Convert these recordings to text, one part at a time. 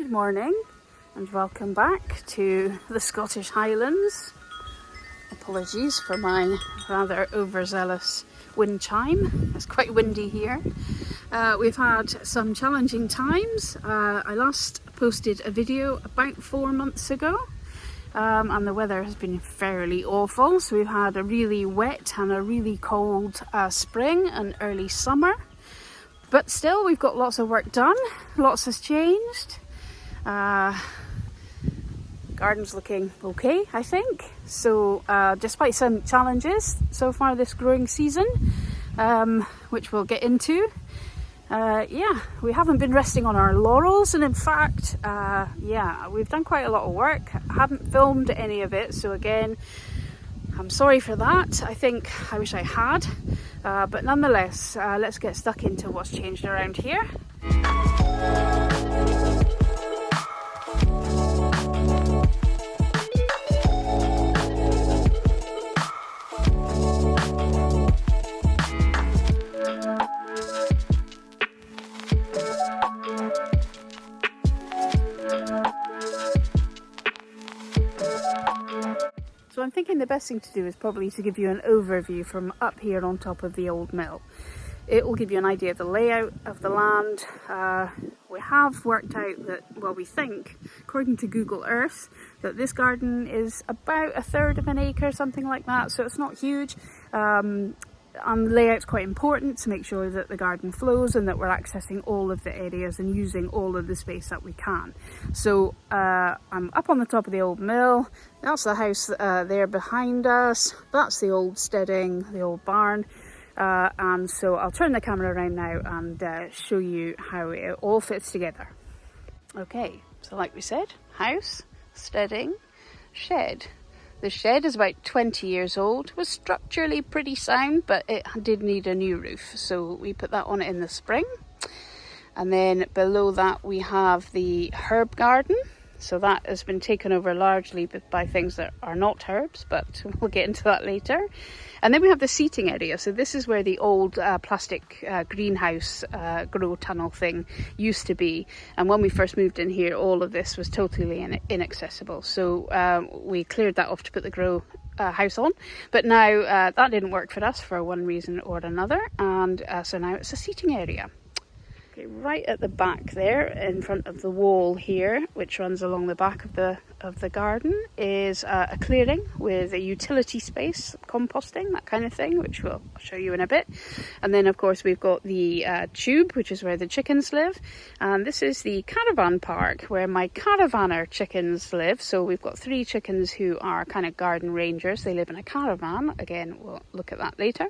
Good morning and welcome back to the Scottish Highlands. Apologies for my rather overzealous wind chime. It's quite windy here. We've had some challenging times. I last posted a video about 4 months ago and the weather has been fairly awful. So we've had a really wet and a really cold spring and early summer. But still, we've got lots of work done. Lots has changed. Garden's looking okay, I think. So despite some challenges so far this growing season, which we'll get into, we haven't been resting on our laurels, and in fact, we've done quite a lot of work. I haven't filmed any of it, so again, I'm sorry for that. I wish I had, but nonetheless, let's get stuck into what's changed around here. So I'm thinking the best thing to do is probably to give you an overview from up here on top of the old mill. It will give you an idea of the layout of the land. We have worked out that, well, we think, according to Google Earth, that this garden is about 1/3 of an acre, something like that, so it's not huge. And the layout's quite important to make sure that the garden flows and that we're accessing all of the areas and using all of the space that we can. So I'm up on the top of the old mill. That's the house there behind us. That's the old steading, the old barn. And so I'll turn the camera around now and show you how it all fits together. Okay, so like we said, house, steading, shed. The shed is about 20 years old, was structurally pretty sound, but it did need a new roof. So we put that on it in the spring. And then below that we have the herb garden. So that has been taken over largely by things that are not herbs, but we'll get into that later. And then we have the seating area. So this is where the old plastic greenhouse grow tunnel thing used to be. And when we first moved in here, all of this was totally inaccessible. So we cleared that off to put the grow house on. But now that didn't work for us for one reason or another. And so now it's a seating area. Okay, right at the back there, in front of the wall here, which runs along the back of the garden, is a clearing with a utility space, composting, that kind of thing, which I'll show you in a bit. And then, of course, we've got the tube, which is where the chickens live. And this is the caravan park, where my caravaner chickens live. So we've got 3 chickens who are kind of garden rangers. They live in a caravan. Again, we'll look at that later.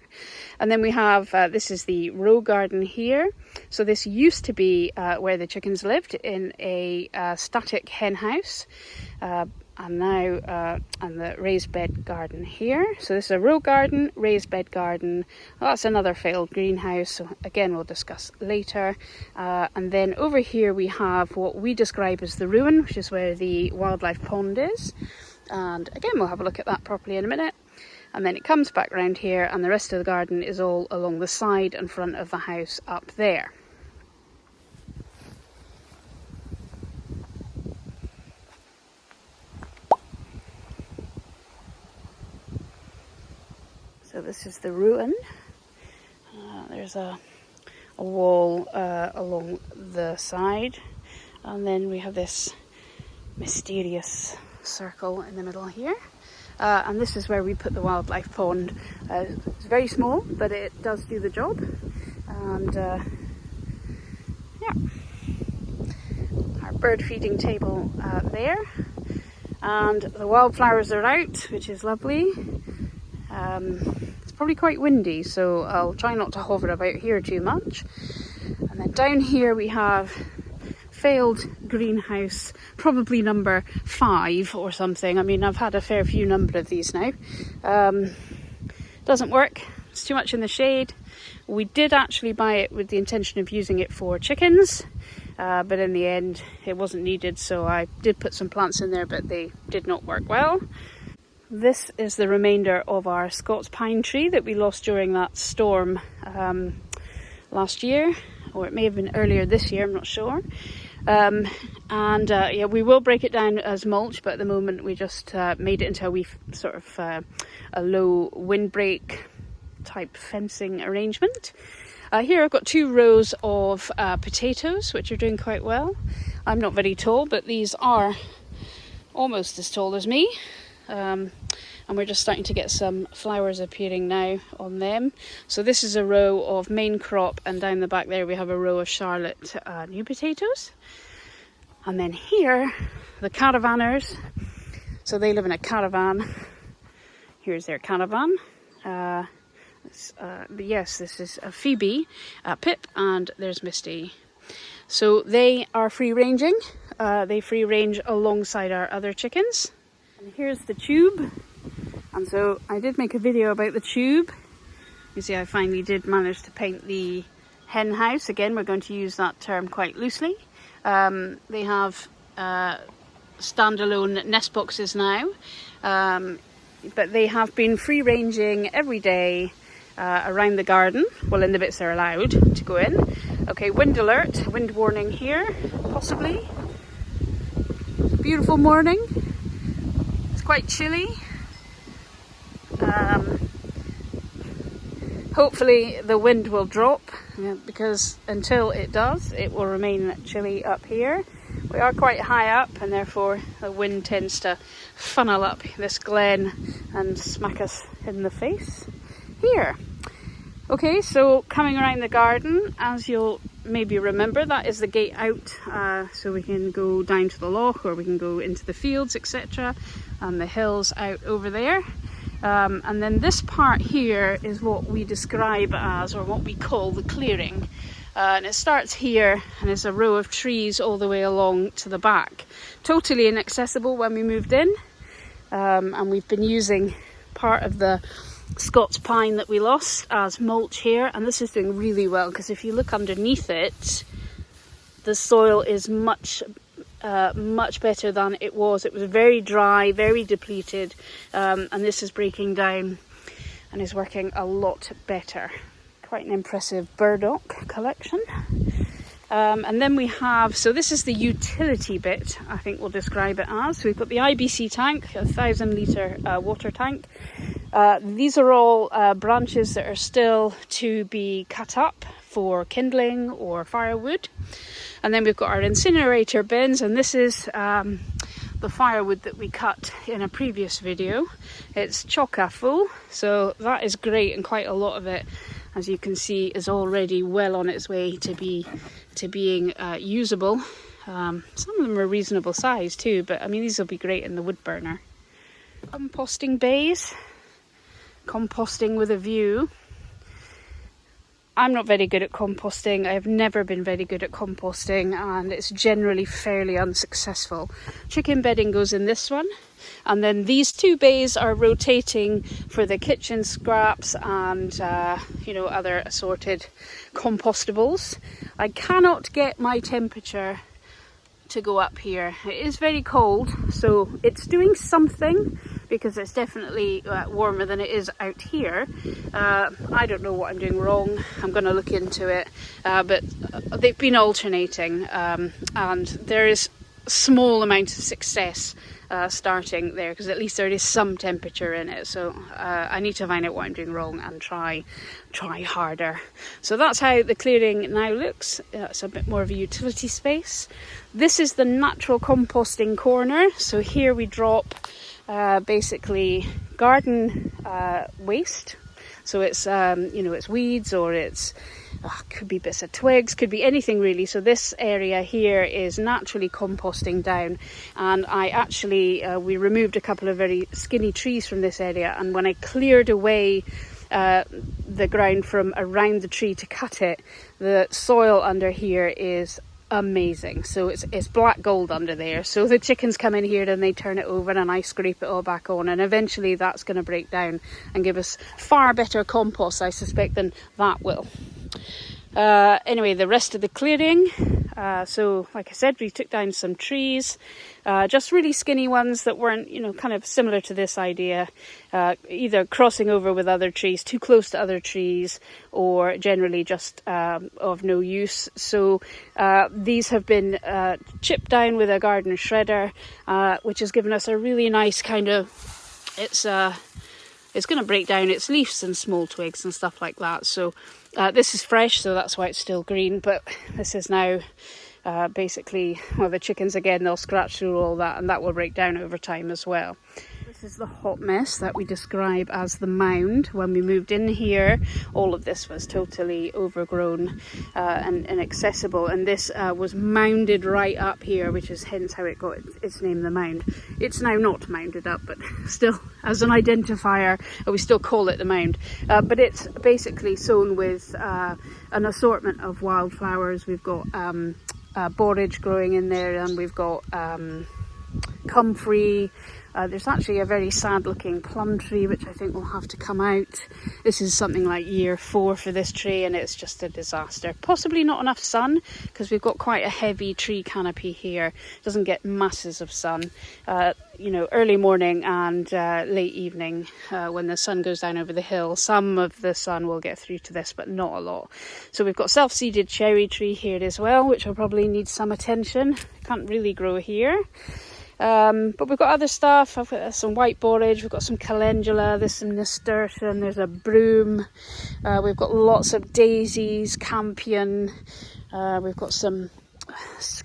And then we have, this is the row garden here. So this used to be where the chickens lived, in a static hen house, and now and the raised bed garden here. So this is a row garden, raised bed garden. Well, that's another failed greenhouse, so again we'll discuss later. And then over here we have what we describe as the ruin, which is where the wildlife pond is, and again we'll have a look at that properly in a minute. And then it comes back around here, and the rest of the garden is all along the side and front of the house up there. So this is the ruin. There's a wall along the side, and then we have this mysterious circle in the middle here. And this is where we put the wildlife pond. It's very small, but it does do the job. And our bird feeding table there. And the wildflowers are out, which is lovely. It's probably quite windy, so I'll try not to hover about here too much. And then down here we have failed greenhouse, probably number 5 or something. I mean, I've had a fair few number of these now. Doesn't work, it's too much in the shade. We did actually buy it with the intention of using it for chickens, but in the end it wasn't needed, so I did put some plants in there, but they did not work well. This is the remainder of our Scots pine tree that we lost during that storm last year, or it may have been earlier this year, I'm not sure. And And yeah, we will break it down as mulch, but at the moment we just made it into a wee sort of a low windbreak type fencing arrangement. Here I've got 2 rows of potatoes, which are doing quite well. I'm not very tall, but these are almost as tall as me. And we're just starting to get some flowers appearing now on them. So this is a row of main crop, and down the back there we have a row of Charlotte new potatoes. And then here, the caravanners. So they live in a caravan. Here's their caravan. Yes, this is Phoebe, Pip, and there's Misty. So they are free ranging. They free range alongside our other chickens. And here's the tube. And so I did make a video about the tube. You see, I finally did manage to paint the hen house. Again, we're going to use that term quite loosely. They have standalone nest boxes now, but they have been free ranging every day around the garden, well, in the bits they're allowed to go in. Okay, wind alert, wind warning here, possibly. Beautiful morning. It's quite chilly. Hopefully the wind will drop, because until it does, it will remain chilly up here. We are quite high up, and therefore the wind tends to funnel up this glen and smack us in the face here. Okay, so coming around the garden, as you'll maybe remember, that is the gate out, so we can go down to the loch, or we can go into the fields, etc. And the hills out over there. And then this part here is what we describe as, or what we call, the clearing. And it starts here, and it's a row of trees all the way along to the back. Totally inaccessible when we moved in. And we've been using part of the Scots pine that we lost as mulch here. And this is doing really well, because if you look underneath it, the soil is much better than it was. It was very dry, very depleted, and this is breaking down and is working a lot better. Quite an impressive burdock collection. And then we have, so this is the utility bit, I think we'll describe it as. So we've got the IBC tank, a 1,000 litre water tank. These are all branches that are still to be cut up for kindling or firewood. And then we've got our incinerator bins, and this is the firewood that we cut in a previous video. It's chock-a full, so that is great, and quite a lot of it, as you can see, is already well on its way to being usable. Some of them are reasonable size too, but I mean, these will be great in the wood burner. Composting bays, composting with a view. I'm not very good at composting. I have never been very good at composting, and it's generally fairly unsuccessful. Chicken bedding goes in this one, and then these 2 bays are rotating for the kitchen scraps and other assorted compostables. I cannot get my temperature to go up here. It is very cold, so it's doing something, because it's definitely warmer than it is out here. I don't know what I'm doing wrong. I'm going to look into it, but they've been alternating, and there is a small amount of success starting there, because at least there is some temperature in it. So I need to find out what I'm doing wrong and try harder. So that's how the clearing now looks. It's a bit more of a utility space. This is the natural composting corner. So here we drop basically garden waste. So it's it's weeds, or it's could be bits of twigs, could be anything really. So this area here is naturally composting down, and I actually we removed a couple of very skinny trees from this area, and when I cleared away the ground from around the tree to cut it, the soil under here is amazing. So it's black gold under there. So the chickens come in here and they turn it over, and I scrape it all back on, and eventually that's going to break down and give us far better compost, I suspect, than that will. Anyway, the rest of the clearing, So like I said, we took down some trees, just really skinny ones that weren't, you know, kind of similar to this idea, either crossing over with other trees, too close to other trees, or generally just of no use. So these have been chipped down with a garden shredder, which has given us a really nice kind of, it's going to break down its leaves and small twigs and stuff like that. So this is fresh, so that's why it's still green, but this is now basically, well, the chickens again, they'll scratch through all that, and that will break down over time as well. This is the hot mess that we describe as the mound. When we moved in here, all of this was totally overgrown and inaccessible, and this was mounded right up here, which is hence how it got its name, the mound. It's now not mounded up, but still, as an identifier, we still call it the mound. But it's basically sown with an assortment of wildflowers. We've got borage growing in there, and we've got comfrey. There's actually a very sad looking plum tree, which I think will have to come out. This is something like year 4 for this tree, and it's just a disaster. Possibly not enough sun, because we've got quite a heavy tree canopy here. It doesn't get masses of sun. You know, early morning and late evening, when the sun goes down over the hill, some of the sun will get through to this, but not a lot. So we've got self-seeded cherry tree here as well, which will probably need some attention. Can't really grow here. But we've got other stuff. I've got some white borage, we've got some calendula, there's some nasturtium, there's a broom, we've got lots of daisies, campion, we've got some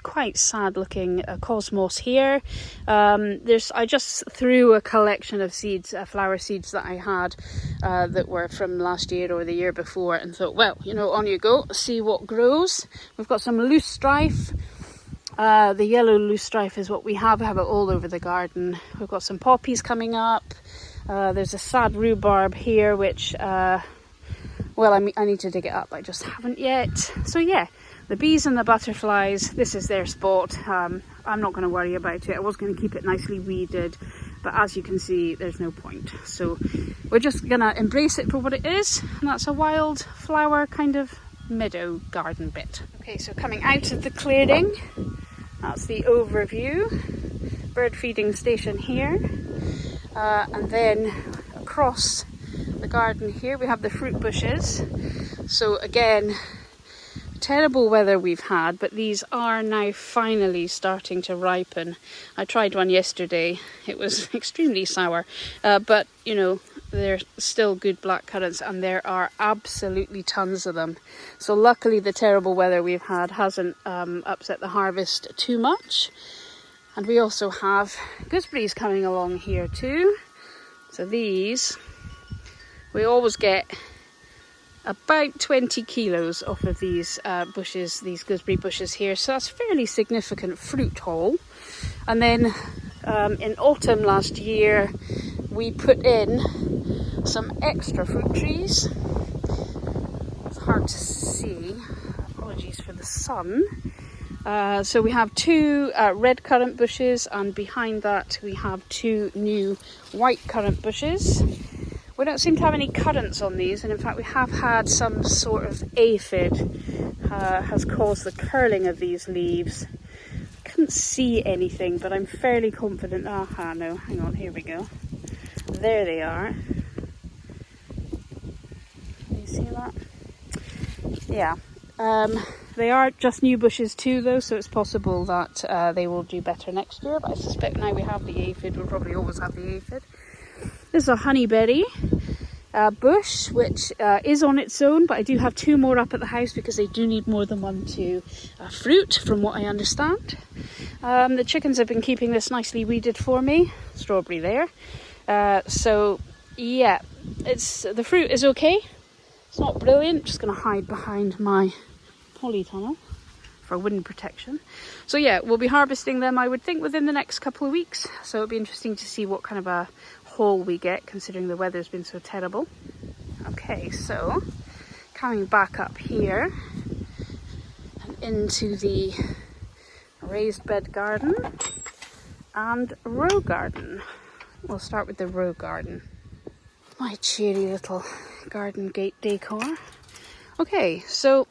quite sad looking cosmos here. I just threw a collection of seeds, flower seeds that I had that were from last year or the year before, and thought, well, you know, on you go, see what grows. We've got some loose strife. The yellow loose strife is what we have. it all over the garden. We've got some poppies coming up. There's a sad rhubarb here, which, well, I need to dig it up. I just haven't yet. So yeah, the bees and the butterflies, this is their spot. I'm not going to worry about it. I was going to keep it nicely weeded, but as you can see, there's no point. So we're just going to embrace it for what it is, and that's a wild flower kind of meadow garden bit. Okay, so coming out of the clearing, that's the overview. Bird feeding station here. And then across the garden here we have the fruit bushes. So again, terrible weather we've had, but these are now finally starting to ripen. I tried one yesterday. It was extremely sour, but you know, they're still good black currants, and there are absolutely tons of them. So luckily the terrible weather we've had hasn't upset the harvest too much. And we also have gooseberries coming along here too. So these, we always get about 20 kilos off of these bushes, these gooseberry bushes here. So that's fairly significant fruit haul. And then in autumn last year, we put in some extra fruit trees. It's hard to see, apologies for the sun. So we have 2 red currant bushes, and behind that we have 2 new white currant bushes. We don't seem to have any currants on these, and in fact we have had some sort of aphid has caused the curling of these leaves. I couldn't see anything, but I'm fairly confident. Aha, no, hang on, here we go. There they are. Can you see that? Yeah. They are just new bushes too though, so it's possible that they will do better next year, but I suspect now we have the aphid, we'll probably always have the aphid. This is a honeyberry bush, which is on its own, but I do have 2 more up at the house because they do need more than 1 to fruit, from what I understand. The chickens have been keeping this nicely weeded for me. Strawberry there. So yeah, the fruit is okay. It's not brilliant. Just going to hide behind my polytunnel for wind protection. So yeah, we'll be harvesting them, I would think, within the next couple of weeks. So it'll be interesting to see what kind of a haul we get, considering the weather's been so terrible. Okay, so coming back up here and into the raised bed garden and row garden. We'll start with the row garden. My cheery little garden gate decor. Okay, so,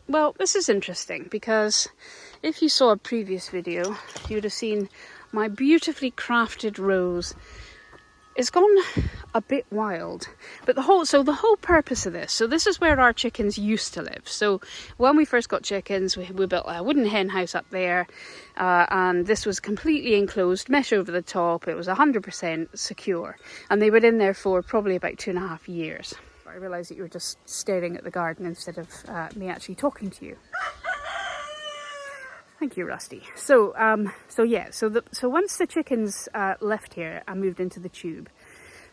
well, this is interesting because If you saw a previous video, you would have seen my beautifully crafted rose. It's gone a bit wild, but the whole purpose of this, so this is where our chickens used to live. So when we first got chickens, we built a wooden hen house up there, and this was completely enclosed, mesh over the top. It was 100% secure, and they were in there for probably about 2.5 years. I realised that you were just staring at the garden instead of me actually talking to you. Thank you, Rusty. So once the chickens left here and moved into the tube,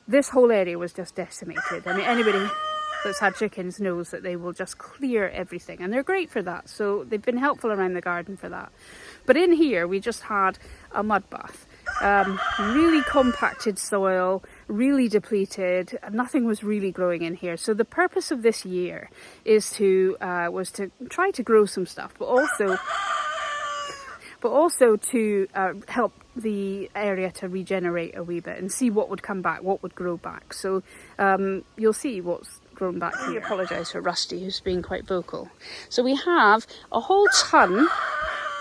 this whole area was just decimated. I mean, anybody that's had chickens knows that they will just clear everything, and they're great for that. So they've been helpful around the garden for that. But in here, we just had a mud bath. Really compacted soil, really depleted. Nothing was really growing in here. So the purpose of this year was to try to grow some stuff, but also to help the area to regenerate a wee bit and see what would come back, what would grow back. So you'll see what's grown back here. I apologise for Rusty, who's being quite vocal. So we have a whole ton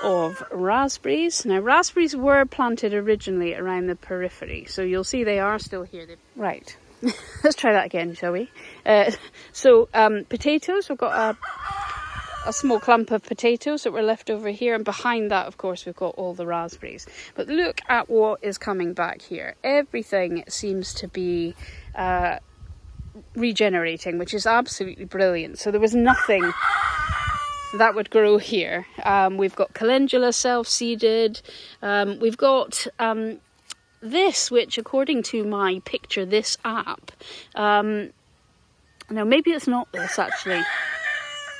of raspberries. Now, raspberries were planted originally around the periphery, so you'll see they are still here. Right, let's try that again, shall we? Potatoes, we've got a small clump of potatoes that were left over here, and behind that, of course, we've got all the raspberries. But look at what is coming back here. Everything seems to be regenerating, which is absolutely brilliant. So there was nothing that would grow here. We've got calendula self-seeded. We've got this, which according to my Picture This app, now maybe it's not this actually.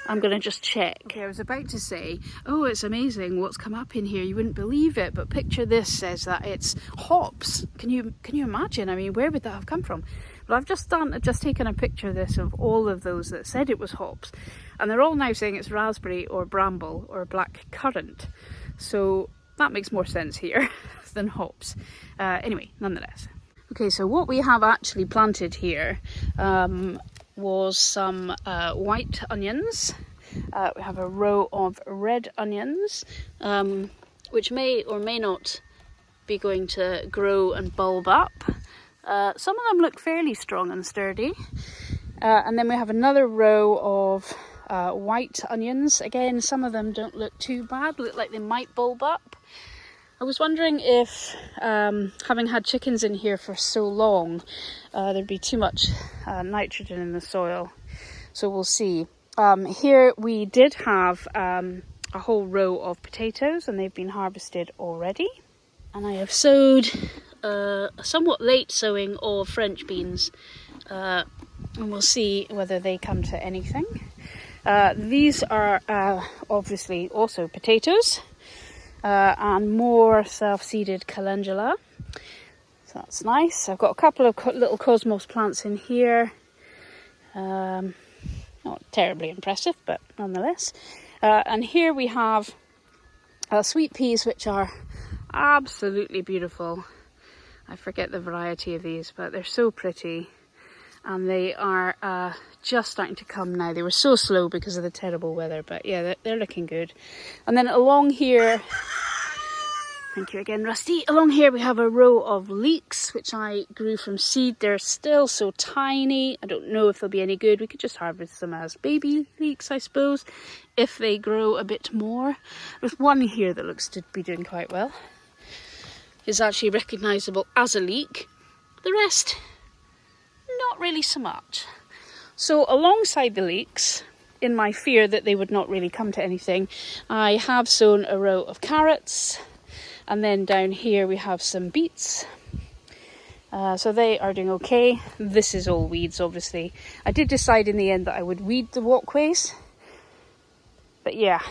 I'm going to just check. Okay, I was about to say, oh, it's amazing what's come up in here. You wouldn't believe it, but Picture This says that it's hops. Can you imagine? I mean, where would that have come from? But I've just taken a picture of this, of all of those that said it was hops. And they're all now saying it's raspberry or bramble or black currant. So that makes more sense here than hops. Anyway, nonetheless. Okay, so what we have actually planted here was some white onions. We have a row of red onions, which may or may not be going to grow and bulb up. Some of them look fairly strong and sturdy. And then we have another row of white onions. Again, some of them don't look too bad, look like they might bulb up. I was wondering if, having had chickens in here for so long, there'd be too much nitrogen in the soil. So we'll see. Here we did have a whole row of potatoes, and they've been harvested already. And I have sowed a somewhat late sowing of French beans, and we'll see whether they come to anything. These are obviously also potatoes. And more self-seeded calendula, so that's nice. I've got a couple of little cosmos plants in here, not terribly impressive, but nonetheless. And here we have sweet peas, which are absolutely beautiful. I forget the variety of these, but they're so pretty, and they are just starting to come now. They were so slow because of the terrible weather, but yeah, they're looking good. And then along here, thank you again, Rusty. Along here we have a row of leeks, which I grew from seed. They're still so tiny. I don't know if they'll be any good. We could just harvest them as baby leeks, I suppose, if they grow a bit more. There's one here that looks to be doing quite well. It's actually recognisable as a leek. The rest, not really so much. So alongside the leeks, in my fear that they would not really come to anything, I have sown a row of carrots, and then down here we have some beets. So they are doing okay. This is all weeds, obviously. I did decide in the end that I would weed the walkways, but yeah.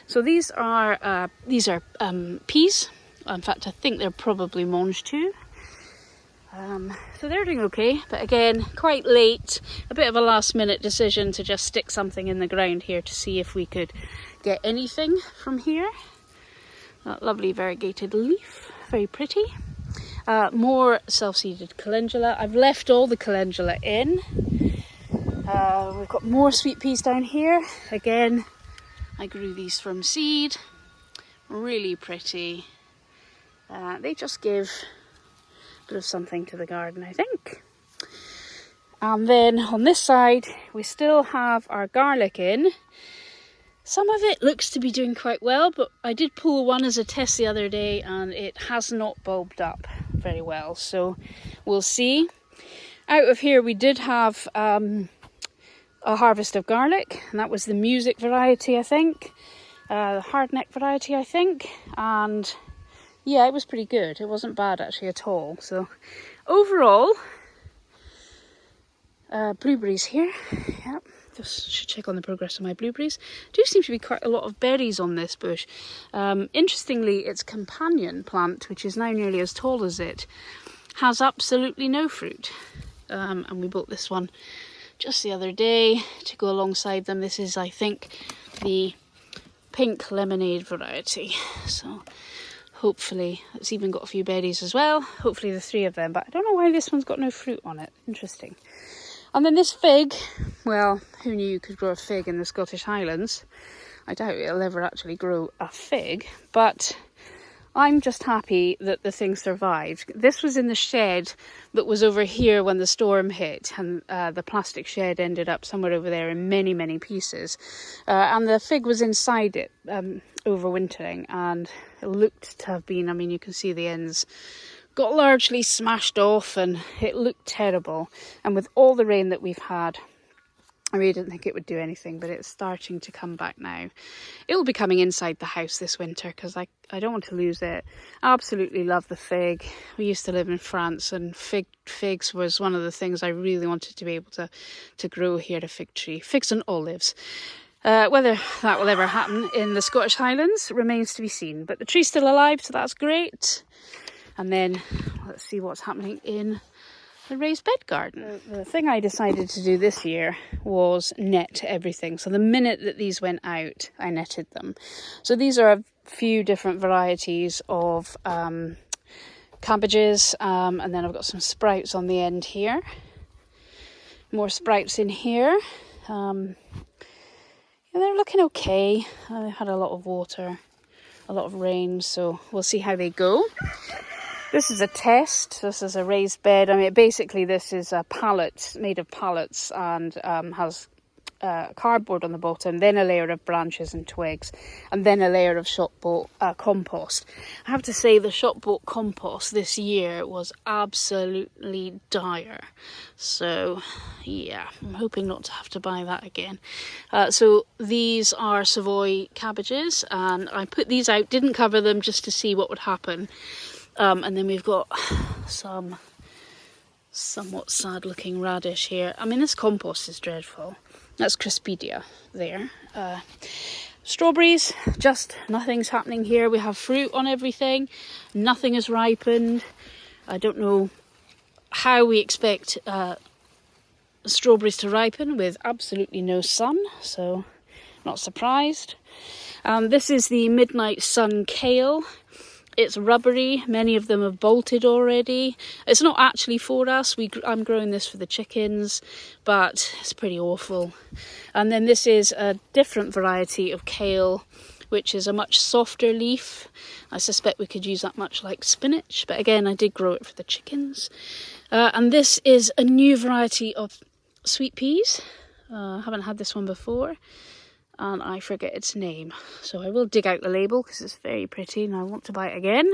So these are peas. In fact, I think they're probably mange too. So they're doing okay, but again, quite late. A bit of a last minute decision to just stick something in the ground here to see if we could get anything from here. That lovely variegated leaf, very pretty. More self-seeded calendula. I've left all the calendula in. We've got more sweet peas down here. Again, I grew these from seed, really pretty. They just give a bit of something to the garden, I think. And then on this side, we still have our garlic in. Some of it looks to be doing quite well, but I did pull one as a test the other day and it has not bulbed up very well. So we'll see. Out of here, we did have a harvest of garlic, and that was the music variety, I think. The hardneck variety, I think. And yeah, it was pretty good. It wasn't bad actually at all. So overall, blueberries here. Yep. Just should check on the progress of my blueberries. Do seem to be quite a lot of berries on this bush. Interestingly, its companion plant, which is now nearly as tall as it, has absolutely no fruit. And we bought this one just the other day to go alongside them. This is, I think, the pink lemonade variety. So hopefully it's even got a few berries as well. Hopefully the 3 of them. But I don't know why this one's got no fruit on it. Interesting. And then this fig, well, who knew you could grow a fig in the Scottish Highlands? I doubt it'll ever actually grow a fig, but I'm just happy that the thing survived. This was in the shed that was over here when the storm hit, and the plastic shed ended up somewhere over there in many, many pieces. And the fig was inside it, overwintering, and it looked to have been, I mean, you can see the ends got largely smashed off and it looked terrible. And with all the rain that we've had, I really didn't think it would do anything, but it's starting to come back now. It'll be coming inside the house this winter because I don't want to lose it. I absolutely love the fig. We used to live in France, and figs was one of the things I really wanted to be able to grow here at a fig tree. Figs and olives. Whether that will ever happen in the Scottish Highlands remains to be seen. But the tree's still alive, so that's great. And then let's see what's happening in the raised bed garden. The thing I decided to do this year was net everything. So the minute that these went out, I netted them. So these are a few different varieties of cabbages, and then I've got some sprouts on the end here. More sprouts in here. Yeah, they're looking okay. They've had a lot of water, a lot of rain, so we'll see how they go. This is a test. This is a raised bed. I mean, basically this is a pallet made of pallets and has cardboard on the bottom, then a layer of branches and twigs, and then a layer of shop-bought compost. I have to say the shop-bought compost this year was absolutely dire. So, yeah, I'm hoping not to have to buy that again. So these are Savoy cabbages, and I put these out, didn't cover them just to see what would happen. And then we've got some somewhat sad looking radish here. I mean, this compost is dreadful. That's Crispidia there. Strawberries, just nothing's happening here. We have fruit on everything. Nothing has ripened. I don't know how we expect strawberries to ripen with absolutely no sun, so not surprised. This is the Midnight Sun kale. It's rubbery. Many of them have bolted already. It's not actually for us. I'm growing this for the chickens, but it's pretty awful. And then this is a different variety of kale, which is a much softer leaf. I suspect we could use that much like spinach, but again, I did grow it for the chickens. And this is a new variety of sweet peas. I haven't had this one before, and I forget its name. So I will dig out the label because it's very pretty and I want to buy it again.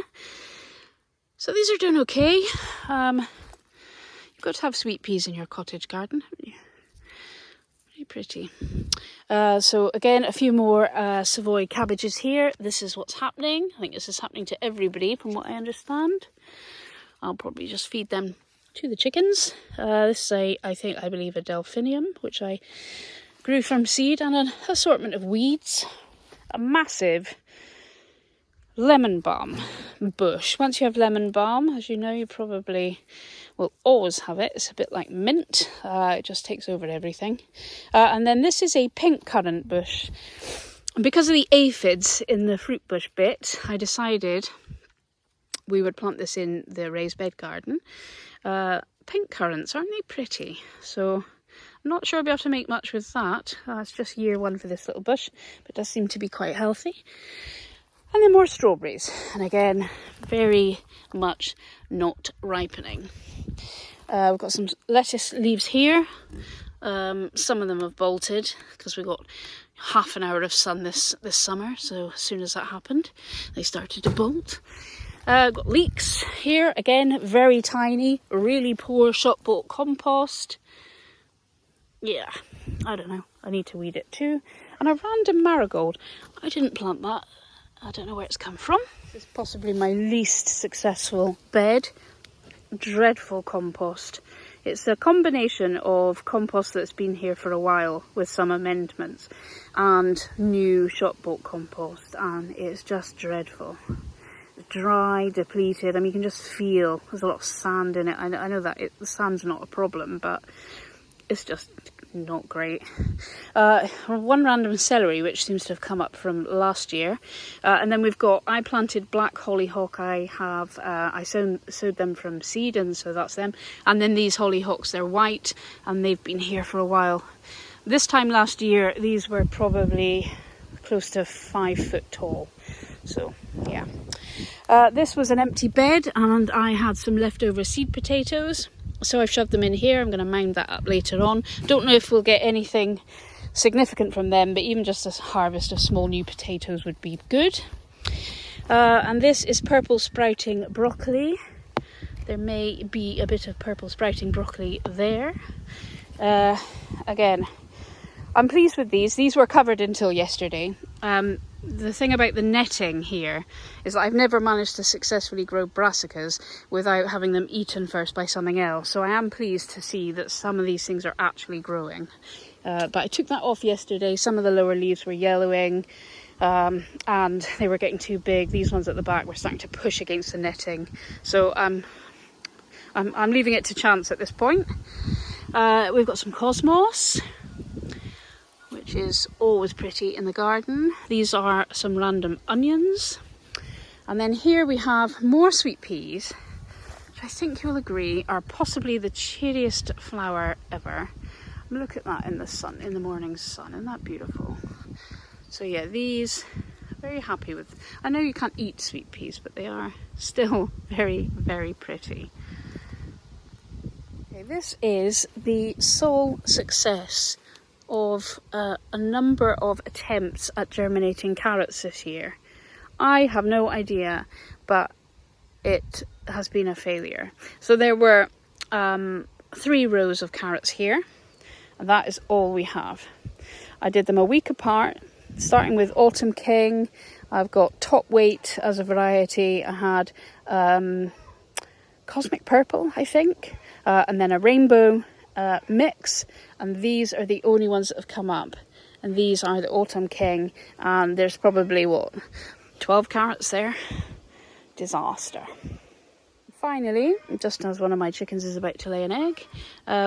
So these are doing okay. You've got to have sweet peas in your cottage garden, haven't you? Very pretty. So again, a few more Savoy cabbages here. This is what's happening. I think this is happening to everybody from what I understand. I'll probably just feed them to the chickens. This is I believe a delphinium, which I grew from seed, and an assortment of weeds. A massive lemon balm bush. Once you have lemon balm, as you know, you probably will always have it. It's a bit like mint. It just takes over everything. And then this is a pink currant bush. And because of the aphids in the fruit bush bit, I decided we would plant this in the raised bed garden. Pink currants, aren't they pretty? So not sure I'll be able to make much with that. It's just year one for this little bush, but it does seem to be quite healthy. And then more strawberries, and again, very much not ripening. We've got some lettuce leaves here. Some of them have bolted because we got half an hour of sun this summer, so as soon as that happened, they started to bolt. Got leeks here, again, very tiny, really poor shop bought compost. Yeah, I don't know, I need to weed it too. And a random marigold, I didn't plant that. I don't know where it's come from. This is possibly my least successful bed. Dreadful compost. It's a combination of compost that's been here for a while with some amendments and new shop bought compost, and it's just dreadful. Dry, depleted. I mean, you can just feel there's a lot of sand in it. I know that the sand's not a problem, but it's just not great. One random celery, which seems to have come up from last year, and then I planted black hollyhock. I sowed them from seed, and so that's them. And then these hollyhocks, they're white, and they've been here for a while. This time last year, these were probably close to 5 foot tall. So yeah, this was an empty bed, and I had some leftover seed potatoes. So I've shoved them in here. I'm going to mound that up later on. Don't know if we'll get anything significant from them, but even just a harvest of small new potatoes would be good. And this is purple sprouting broccoli. There may be a bit of purple sprouting broccoli there. Again, I'm pleased with these. These were covered until yesterday. The thing about the netting here is that I've never managed to successfully grow brassicas without having them eaten first by something else. So I am pleased to see that some of these things are actually growing. But I took that off yesterday. Some of the lower leaves were yellowing, and they were getting too big. These ones at the back were starting to push against the netting. So I'm leaving it to chance at this point. We've got some cosmos, which is always pretty in the garden. These are some random onions. And then here we have more sweet peas, which I think you'll agree are possibly the cheeriest flower ever. Look at that in the sun, in the morning sun. Isn't that beautiful? So yeah, these, very happy with. I know you can't eat sweet peas, but they are still very, very pretty. Okay, this is the sole success of a number of attempts at germinating carrots this year. I have no idea, but it has been a failure. So there were 3 rows of carrots here, and that is all we have. I did them a week apart, starting with Autumn King. I've got Top Weight as a variety. I had Cosmic Purple, I think, and then a Rainbow mix, and these are the only ones that have come up, and these are the Autumn King, and there's probably 12 carrots there. Disaster. Finally, just as one of my chickens is about to lay an egg,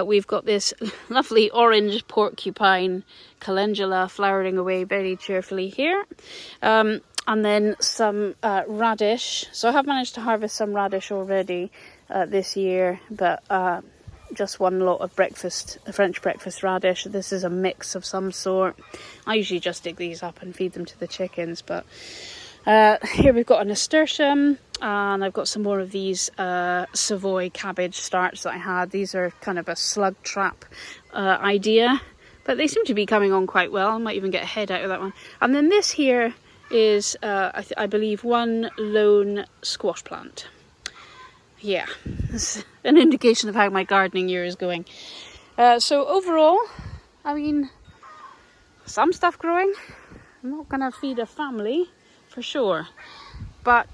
we've got this lovely orange porcupine calendula flowering away very cheerfully here, and then some radish. So I have managed to harvest some radish already this year, but just one lot of French breakfast radish. This is a mix of some sort. I usually just dig these up and feed them to the chickens, but here we've got a nasturtium, and I've got some more of these Savoy cabbage starts that I had. These are kind of a slug trap idea, but they seem to be coming on quite well. I might even get a head out of that one. And then this here is, I believe, one lone squash plant. Yeah, that's an indication of how my gardening year is going. So overall, I mean, some stuff growing. I'm not going to feed a family, for sure. But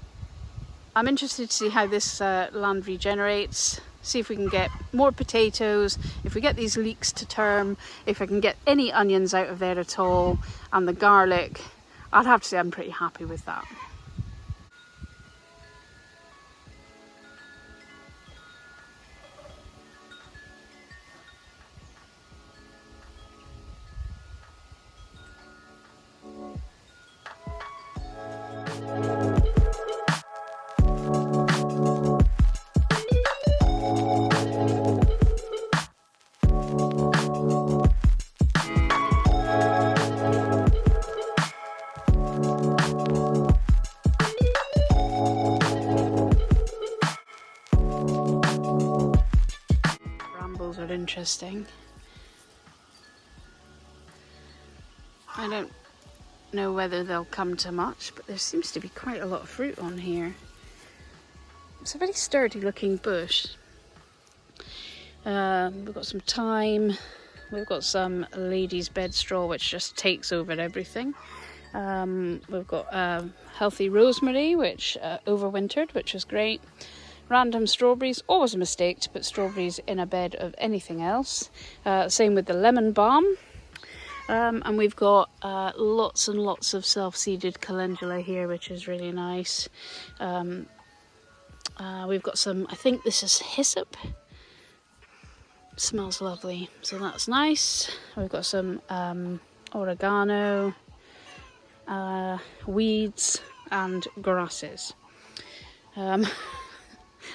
I'm interested to see how this land regenerates. See if we can get more potatoes, if we get these leeks to term, if I can get any onions out of there at all, and the garlic. I'd have to say I'm pretty happy with that. rather interesting. I don't know whether they'll come to much, but there seems to be quite a lot of fruit on here. It's a very sturdy looking bush. We've got some thyme, we've got some lady's bed straw which just takes over everything. We've got healthy rosemary which overwintered, which is great. Random strawberries, always a mistake to put strawberries in a bed of anything else. Same with the lemon balm. And we've got lots and lots of self-seeded calendula here, which is really nice. We've got some, I think this is hyssop. Smells lovely, so that's nice. We've got some oregano, weeds and grasses.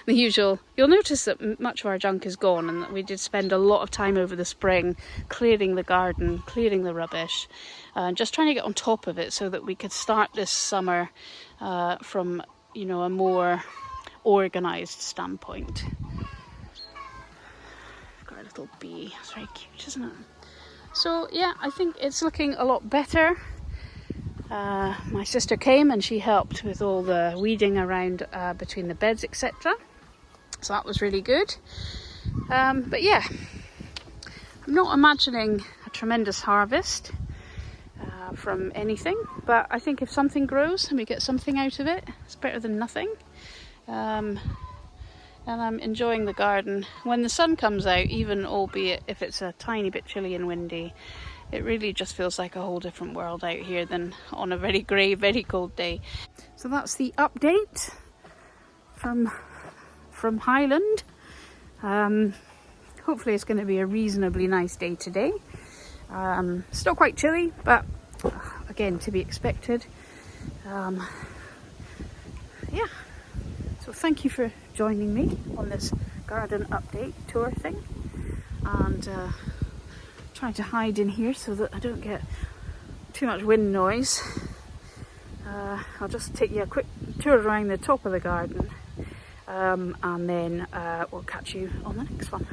The usual. You'll notice that much of our junk is gone, and that we did spend a lot of time over the spring clearing the garden, clearing the rubbish, just trying to get on top of it so that we could start this summer from, you know, a more organised standpoint. Got a little bee. It's very cute, isn't it? So yeah, I think it's looking a lot better. My sister came and she helped with all the weeding around between the beds, etc. So that was really good. But yeah, I'm not imagining a tremendous harvest from anything, but I think if something grows and we get something out of it, it's better than nothing. And I'm enjoying the garden. When the sun comes out, even albeit if it's a tiny bit chilly and windy, it really just feels like a whole different world out here than on a very grey, very cold day. So that's the update from Highland. Hopefully it's going to be a reasonably nice day today. Still quite chilly, but again, to be expected. Yeah, so thank you for joining me on this garden update tour thing, and trying to hide in here so that I don't get too much wind noise. I'll just take you a quick tour around the top of the garden, and then we'll catch you on the next one.